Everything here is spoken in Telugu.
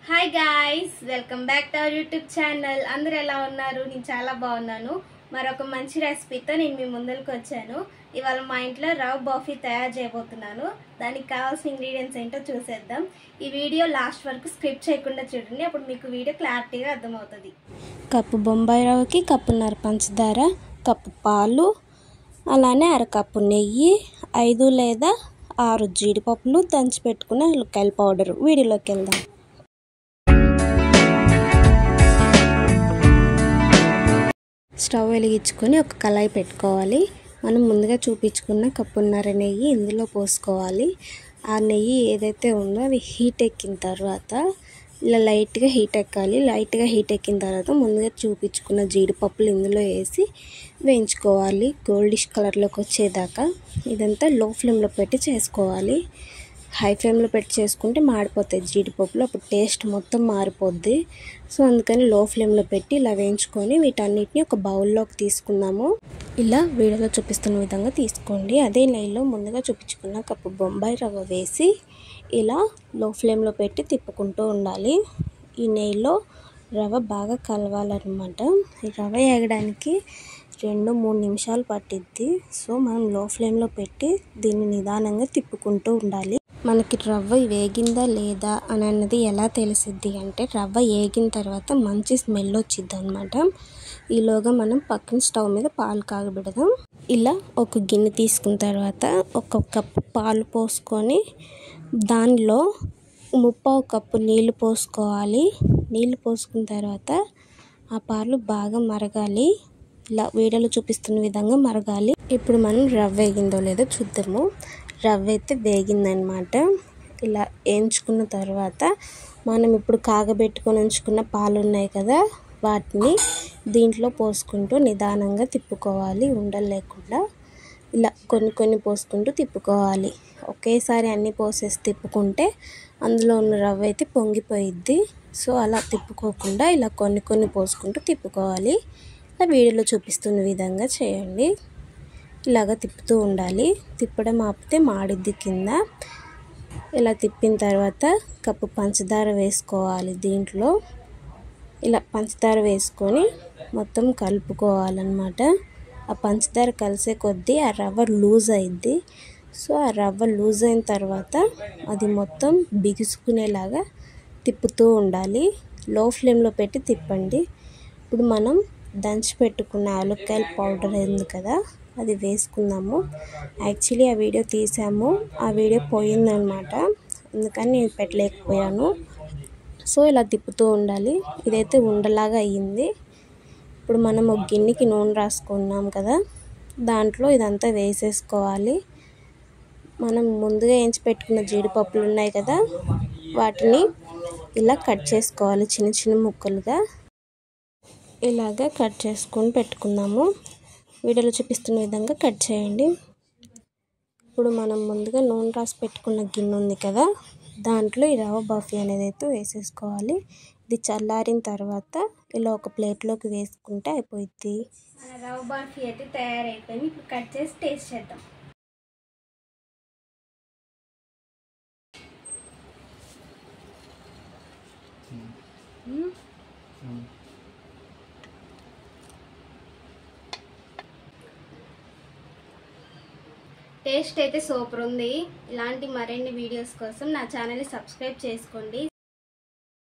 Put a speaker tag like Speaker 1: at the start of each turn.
Speaker 1: Hi guys, welcome back to our YouTube channel. అందరూ ఎలా ఉన్నారు? నేను చాలా బాగున్నాను. మరొక మంచి రెసిపీతో నేను మీ ముందుకు వచ్చాను. ఇవాళ మా ఇంట్లో రవ్వ బర్ఫీ తయారు చేయబోతున్నాను. దానికి కావాల్సిన ఇంగ్రీడియంట్స్ ఏంటో చూసేద్దాం. ఈ వీడియో లాస్ట్ వరకు స్కిప్ చేయకుండా చూడండి, అప్పుడు మీకు వీడియో క్లారిటీగా అర్థమవుతుంది.
Speaker 2: కప్పు బొంబాయి రవ్వకి కప్పున్నర పంచదార, కప్పు పాలు, అలానే అరకప్పు నెయ్యి, 5 లేదా 6 జీడిపప్పులు, దంచి పెట్టుకున్న ఉల్లిపాయల పౌడర్. వీడియోలోకి వెళ్దాం. స్టవ్ వెలిగించుకొని ఒక కళాయి పెట్టుకోవాలి. మనం ముందుగా చూపించుకున్న కప్పున్నర నెయ్యి ఇందులో పోసుకోవాలి. ఆ నెయ్యి ఏదైతే ఉందో అది హీట్ ఎక్కిన తర్వాత ఇలా లైట్గా హీట్ ఎక్కాలి. లైట్గా హీట్ ఎక్కిన తర్వాత ముందుగా చూపించుకున్న జీడిపప్పులు ఇందులో వేసి వేయించుకోవాలి గోల్డిష్ కలర్లోకి వచ్చేదాకా. ఇదంతా లో ఫ్లేమ్లో పెట్టి చేసుకోవాలి. హై ఫ్లేమ్లో పెట్టి చేసుకుంటే మాడిపోతాయి జీడిపప్పులు, అప్పుడు టేస్ట్ మొత్తం మారిపోద్ది. సో అందుకని లో ఫ్లేమ్లో పెట్టి ఇలా వేయించుకొని వీటన్నిటిని ఒక బౌల్లోకి తీసుకుందాము. ఇలా వీడియోలో చూపిస్తున్న విధంగా తీసుకోండి. అదే నెయ్యిలో ముందుగా చూపించుకున్న కప్పు బొంబాయి రవ్వ వేసి ఇలా లో ఫ్లేమ్లో పెట్టి తిప్పుకుంటూ ఉండాలి. ఈ నెయ్యిలో రవ్వ బాగా కలవాలన్నమాట. ఈ రవ్వ వేగడానికి 2-3 నిమిషాలు పట్టిద్ది. సో మనం లో ఫ్లేమ్లో పెట్టి దీన్ని నిదానంగా తిప్పుకుంటూ ఉండాలి. మనకి రవ్వ వేగిందా లేదా అని అన్నది ఎలా తెలిసిద్ది అంటే, రవ్వ వేగిన తర్వాత మంచి స్మెల్ వచ్చిద్ది అనమాట. ఈలోగా మనం పక్కన స్టవ్ మీద పాలు కాగబెడదాం. ఇలా ఒక గిన్నె తీసుకున్న తర్వాత ఒక కప్పు పాలు పోసుకొని దానిలో 3/4 కప్పు నీళ్లు పోసుకోవాలి. నీళ్లు పోసుకున్న తర్వాత ఆ పాలు బాగా మరగాలి. ఇలా వీడియోలో చూపిస్తున్న విధంగా మరగాలి. ఇప్పుడు మనం రవ్వ వేగిందో లేదో చూద్దాము. రవ్వ అయితే వేగిందనమాట. ఇలా వేయించుకున్న తర్వాత మనం ఇప్పుడు కాగబెట్టుకొని ఉంచుకున్న పాలు ఉన్నాయి కదా, వాటిని దీంట్లో పోసుకుంటూ నిదానంగా తిప్పుకోవాలి, ఉండలు లేకుండా. ఇలా కొన్ని పోసుకుంటూ తిప్పుకోవాలి. ఒకేసారి అన్నీ పోసేసి తిప్పుకుంటే అందులో ఉన్న రవ్వ అయితే పొంగిపోయిద్ది. సో అలా తిప్పుకోకుండా ఇలా కొన్ని పోసుకుంటూ తిప్పుకోవాలి. ఇలా వీడియోలో చూపిస్తున్న విధంగా చేయండి. ఇలాగ తిప్పుతూ ఉండాలి. తిప్పడం ఆపితే మాడిద్ది కింద. ఇలా తిప్పిన తర్వాత కప్పు పంచదార వేసుకోవాలి. దీంట్లో ఇలా పంచదార వేసుకొని మొత్తం కలుపుకోవాలన్నమాట. ఆ పంచదార కలిసే కొద్దీ ఆ రవ్వ లూజ్ అయింది. సో ఆ రవ్వ లూజ్ అయిన తర్వాత అది మొత్తం బిగుసుకునేలాగా తిప్పుతూ ఉండాలి. లో ఫ్లేమ్లో పెట్టి తిప్పండి. ఇప్పుడు మనం దంచి పెట్టుకున్న యాలక్కాయల పౌడర్ ఉంది కదా, అది వేసుకుందాము. యాక్చువల్లీ ఆ వీడియో తీసాము, ఆ వీడియో పోయిందనమాట, అందుకని నేను పెట్టలేకపోయాను. సో ఇలా తిప్పుతూ ఉండాలి. ఇదైతే ఉండలాగా అయ్యింది. ఇప్పుడు మనం ఒక గిన్నెకి నూనె రాసుకున్నాం కదా, దాంట్లో ఇదంతా వేసేసుకోవాలి. మనం ముందుగా వేయించి పెట్టుకున్న జీడిపప్పులు ఉన్నాయి కదా, వాటిని ఇలా కట్ చేసుకోవాలి చిన్న ముక్కలుగా. ఇలాగా కట్ చేసుకొని పెట్టుకుందాము. వీడియోలో చూపిస్తున్న విధంగా కట్ చేయండి. ఇప్పుడు మనం ముందుగా నూనె రాసి పెట్టుకున్న గిన్నె ఉంది కదా, దాంట్లో ఈ రవ్వ బర్ఫీ అనేది అయితే వేసేసుకోవాలి. ఇది చల్లారిన తర్వాత ఇలా ఒక ప్లేట్లోకి వేసుకుంటే అయిపోయింది.
Speaker 1: మన రవ్వ బర్ఫీ అయితే తయారైపోయింది. ఇప్పుడు కట్ చేసి టేస్ట్ చేద్దాం. టేస్ట్ అయితే సూపర్ ఉంది. ఇలాంటి మరిన్ని వీడియోస్ కోసం నా ఛానల్ని సబ్స్క్రైబ్ చేసుకోండి.